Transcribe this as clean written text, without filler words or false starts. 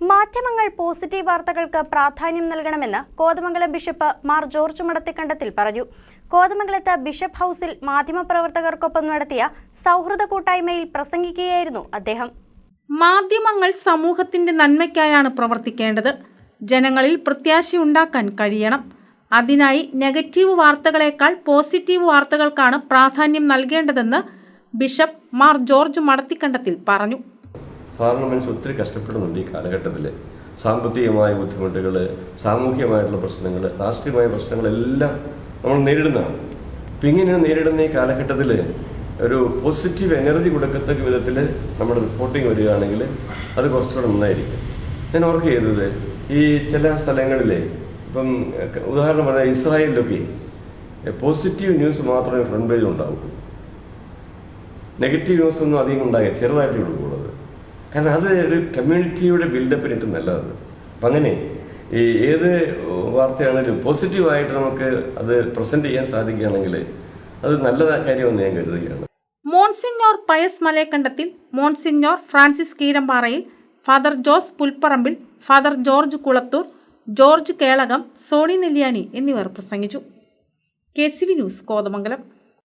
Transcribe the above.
മാധ്യമങ്ങൾ പോസിറ്റീവ് വാർത്തകൾക്ക് പ്രാധാന്യം നൽകണമെന്ന് കോതമംഗലം ബിഷപ്പ് മാർ ജോർജ് മടത്തിക്കണ്ടത്തിൽ പറഞ്ഞു. കോതമംഗലത്ത് ബിഷപ്പ് ഹൗസിൽ മാധ്യമപ്രവർത്തകർക്കൊപ്പം നടത്തിയ സൗഹൃദ കൂട്ടായ്മയിൽ പ്രസംഗിക്കുകയായിരുന്നു അദ്ദേഹം. മാധ്യമങ്ങൾ സമൂഹത്തിന്റെ നന്മയ്ക്കായാണ് പ്രവർത്തിക്കേണ്ടത്. ജനങ്ങളിൽ പ്രത്യാശയുണ്ടാക്കാൻ കഴിയണം. അതിനായി നെഗറ്റീവ് വാർത്തകളേക്കാൾ പോസിറ്റീവ് വാർത്തകൾക്കാണ് പ്രാധാന്യം നൽകേണ്ടതെന്ന് ബിഷപ്പ് മാർ ജോർജ് മടത്തിക്കണ്ടത്തിൽ പറഞ്ഞു. സാധാരണ മനുഷ്യർ ഒത്തിരി കഷ്ടപ്പെടുന്നുണ്ട് ഈ കാലഘട്ടത്തിൽ. സാമ്പത്തികമായ ബുദ്ധിമുട്ടുകൾ, സാമൂഹികമായിട്ടുള്ള പ്രശ്നങ്ങൾ, രാഷ്ട്രീയമായ പ്രശ്നങ്ങളെല്ലാം നമ്മൾ നേരിടുന്നതാണ്. അപ്പം ഇങ്ങനെ നേരിടുന്ന ഈ കാലഘട്ടത്തിൽ ഒരു പോസിറ്റീവ് എനർജി കൊടുക്കത്തക്ക വിധത്തിൽ നമ്മുടെ റിപ്പോർട്ടിങ് വരികയാണെങ്കിൽ അത് കുറച്ചുകൂടെ നന്നായിരിക്കും. ഞാൻ ഓർക്ക് ചെയ്തത് ഈ ചില സ്ഥലങ്ങളിൽ ഇപ്പം ഉദാഹരണം പറഞ്ഞാൽ ഇസ്രായേലിലൊക്കെ പോസിറ്റീവ് ന്യൂസ് മാത്രമേ ഫ്രണ്ട് പേജ് ഉണ്ടാവൂ. നെഗറ്റീവ് ന്യൂസ് ഒന്നും അധികം ഉണ്ടാകില്ല, ചെറുതായിട്ടേ ഉള്ളത്. കാരണം അത് ഒരു കമ്മ്യൂണിറ്റിയുടെ ബിൽഡപ്പിനിട്ട് നല്ലതാണ്. അപ്പം അങ്ങനെ ഈ ഏത് വാർത്തയാണെങ്കിലും പോസിറ്റീവായിട്ട് നമുക്ക് അത് പ്രസന്റ് ചെയ്യാൻ സാധിക്കുകയാണെങ്കിൽ അത് നല്ല കാര്യമെന്ന് ഞാൻ കരുതുകയാണ്. Monsignor Pius Malayakkandathil, Monsignor Francis Keerambarayil, Father Jose Pulpparambil, Father George Kulathur, George Kelakam, Sony Nelliyani എന്നിവർ പ്രസംഗിച്ചു. KCV news, Kothamangalam.